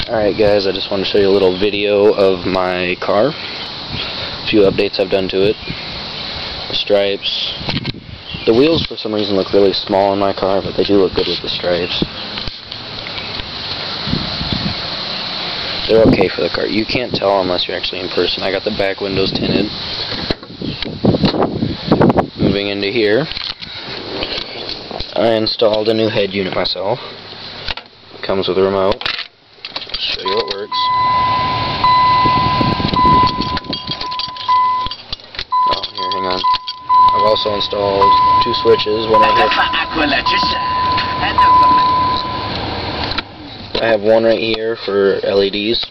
Alright guys, I just want to show you a little video of my car. A few updates I've done to it. The stripes. The wheels for some reason look really small in my car, but they do look good with the stripes. They're okay for the car. You can't tell unless you're actually in person. I got the back windows tinted. Moving into here, I installed a new head unit myself. It comes with a remote. Show you how it works. Oh, here, hang on. I've also installed two switches, one right here. I have one right here for LEDs.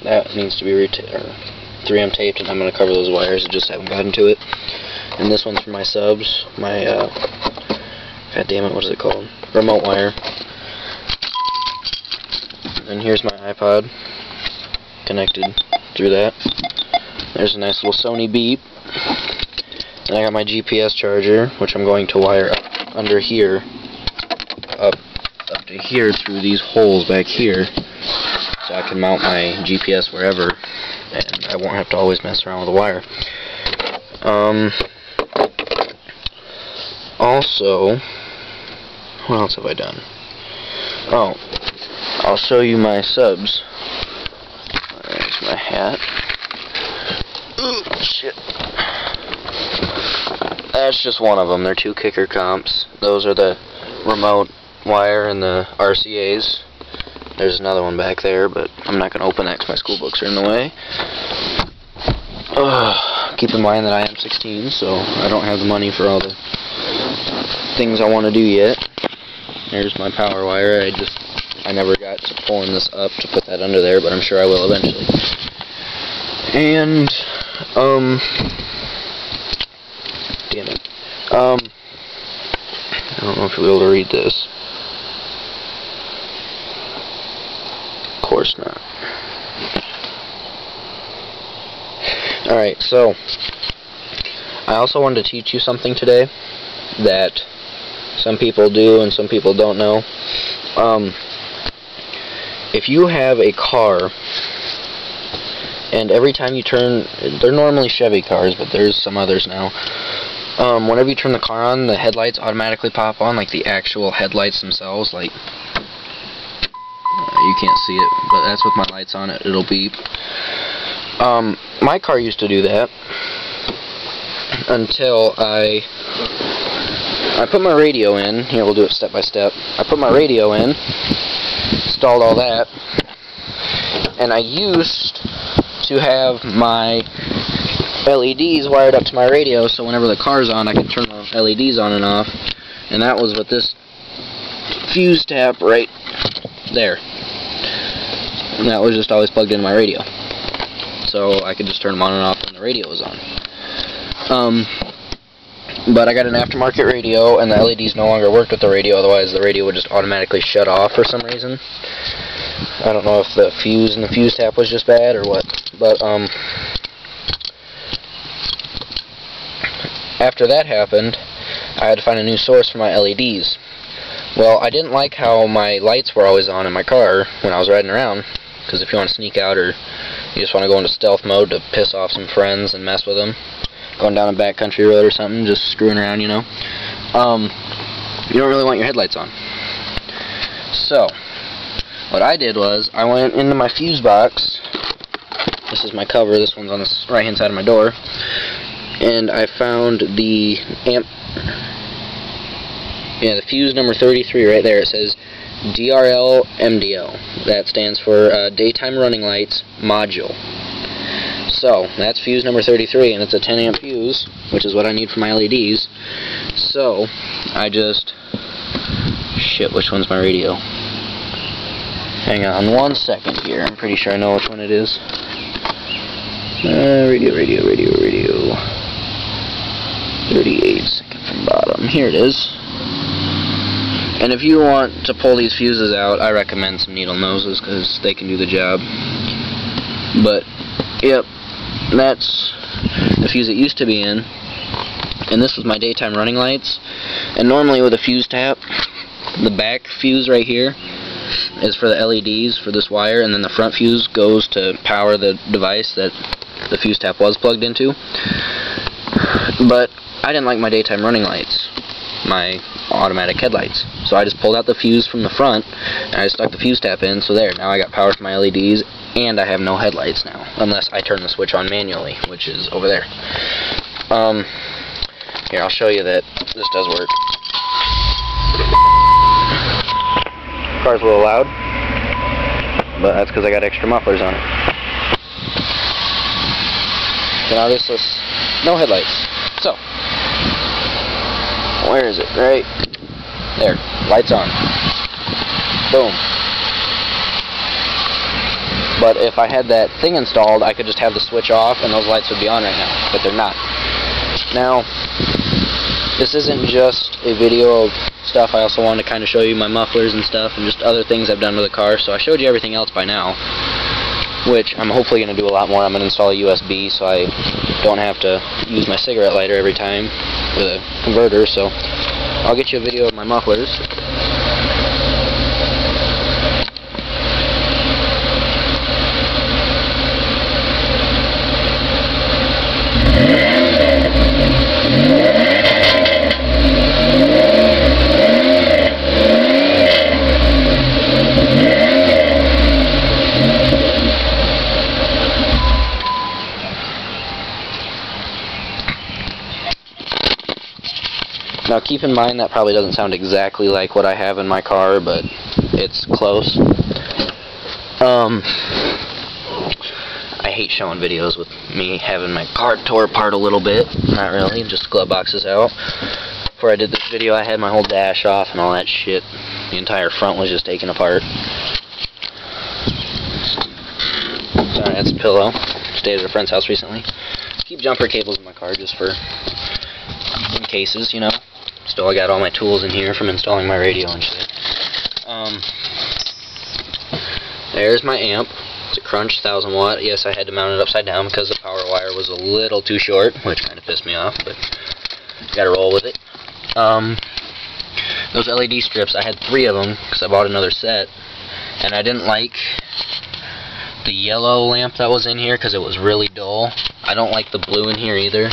That needs to be 3M taped, and I'm going to cover those wires. I just haven't gotten to it. And this one's for my subs. My, god damn it, what is it called? Remote wire. And here's my iPod connected through that. There's a nice little Sony beep. And I got my GPS charger, which I'm going to wire up under here, up to here through these holes back here, so I can mount my GPS wherever, and I won't have to always mess around with the wire. Also, what else have I done? Oh, I'll show you my subs. There's my hat. Ooh, shit. That's just one of them. They're two kicker comps. Those are the remote wire and the RCAs. There's another one back there, but I'm not going to open that because my school books are in the way. Keep in mind that I am 16, so I don't have the money for all the things I want to do yet. There's my power wire. I never got to pulling this up to put that under there, but I'm sure I will eventually. And, damn it. I don't know if you'll be able to read this. Of course not. Alright, so, I also wanted to teach you something today that some people do and some people don't know. If you have a car, and every time you turn, they're normally Chevy cars, but there's some others now, whenever you turn the car on, the headlights automatically pop on, like the actual headlights themselves, like, you can't see it, but that's with my lights on it, it'll beep. My car used to do that, until I put my radio in. Here, we'll do it step by step. I put my radio in, installed all that, and I used to have my LEDs wired up to my radio, so whenever the car's on, I can turn the LEDs on and off, and that was with this fuse tap right there, and that was just always plugged into my radio, so I could just turn them on and off when the radio was on. But I got an aftermarket radio, and the LEDs no longer worked with the radio, otherwise the radio would just automatically shut off for some reason. I don't know if the fuse and the fuse tap was just bad or what, but after that happened, I had to find a new source for my LEDs. Well, I didn't like how my lights were always on in my car when I was riding around, because if you want to sneak out or you just want to go into stealth mode to piss off some friends and mess with them, going down a backcountry road or something, just screwing around, you know, you don't really want your headlights on. So, what I did was, I went into my fuse box. This is my cover. This one's on the right-hand side of my door. And I found the the fuse number 33 right there. It says DRL MDL. That stands for Daytime Running Lights Module. So, that's fuse number 33, and it's a 10 amp fuse, which is what I need for my LEDs. So, I just... Shit, which one's my radio? Hang on 1 second here. I'm pretty sure I know which one it is. Radio. 38, second from bottom. Here it is. And if you want to pull these fuses out, I recommend some needle noses, because they can do the job. But, yep, that's the fuse it used to be in. And this was my daytime running lights. And normally with a fuse tap, the back fuse right here, is for the LEDs for this wire, and then the front fuse goes to power the device that the fuse tap was plugged into. But I didn't like my daytime running lights, my automatic headlights, so I just pulled out the fuse from the front and I stuck the fuse tap in. So there, now I got power for my LEDs, and I have no headlights now, unless I turn the switch on manually, which is over there. Here, I'll show you that this does work. Car's a little loud, but that's because I got extra mufflers on it. So now this is no headlights. So, where is it? Right there. Lights on. Boom. But if I had that thing installed, I could just have the switch off and those lights would be on right now, but they're not. Now, this isn't just a video of stuff. I also wanted to kind of show you my mufflers and stuff and just other things I've done with the car. So I showed you everything else by now, which I'm hopefully going to do a lot more. I'm going to install a USB so I don't have to use my cigarette lighter every time with a converter. So I'll get you a video of my mufflers. Now keep in mind that probably doesn't sound exactly like what I have in my car, but it's close. I hate showing videos with me having my car tore apart a little bit. Not really, just glove boxes out. Before I did this video, I had my whole dash off and all that shit. The entire front was just taken apart. Sorry, that's a pillow. Stayed at a friend's house recently. Keep jumper cables in my car just for in cases, you know. Still, I got all my tools in here from installing my radio and shit. There's my amp. It's a Crunch 1000 watt. Yes, I had to mount it upside down because the power wire was a little too short, which kind of pissed me off, but gotta roll with it. Those LED strips, I had 3 of them because I bought another set, and I didn't like the yellow lamp that was in here because it was really dull. I don't like the blue in here either,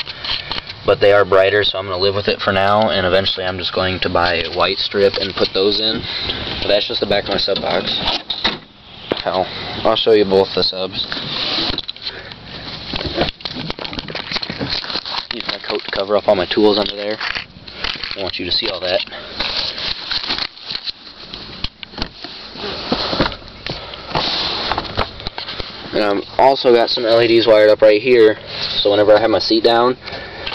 but they are brighter, so I'm going to live with it for now, and eventually I'm just going to buy a white strip and put those in. But that's just the back of my sub box. Hell, I'll show you both the subs. Use my coat to cover up all my tools under there. I want you to see all that. And I've also got some LEDs wired up right here, so whenever I have my seat down,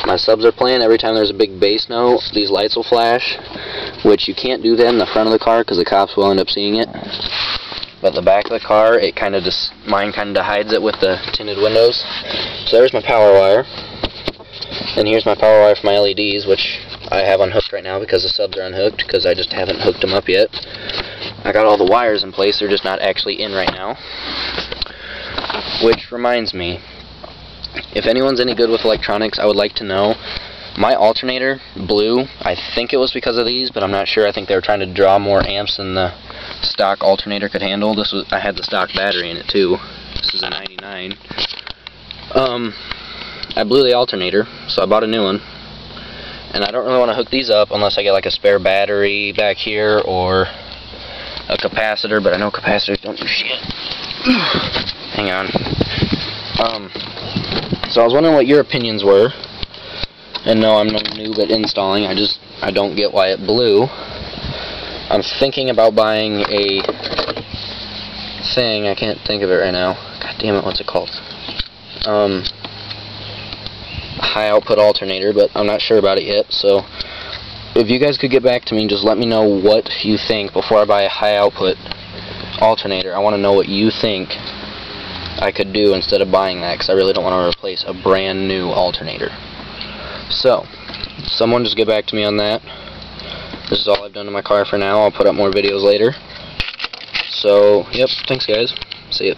my subs are playing. Every time there's a big bass note, these lights will flash, which you can't do that in the front of the car because the cops will end up seeing it. But the back of the car, it kind of just, mine kind of hides it with the tinted windows. So there's my power wire. And here's my power wire for my LEDs, which I have unhooked right now because the subs are unhooked because I just haven't hooked them up yet. I got all the wires in place, they're just not actually in right now. Which reminds me, if anyone's any good with electronics, I would like to know. My alternator blew. I think it was because of these, but I'm not sure. I think they were trying to draw more amps than the stock alternator could handle. This was, I had the stock battery in it too. This is a 99. I blew the alternator, so I bought a new one. And I don't really want to hook these up unless I get like a spare battery back here or a capacitor, but I know capacitors don't do shit. Hang on. So I was wondering what your opinions were. And no, I'm no noob at installing. I don't get why it blew. I'm thinking about buying a thing. I can't think of it right now. God damn it, what's it called? High output alternator, but I'm not sure about it yet. So if you guys could get back to me, just let me know what you think before I buy a high output alternator. I want to know what you think I could do instead of buying that, because I really don't want to replace a brand new alternator. So, someone just get back to me on that. This is all I've done to my car for now. I'll put up more videos later. So, yep, thanks guys. See ya.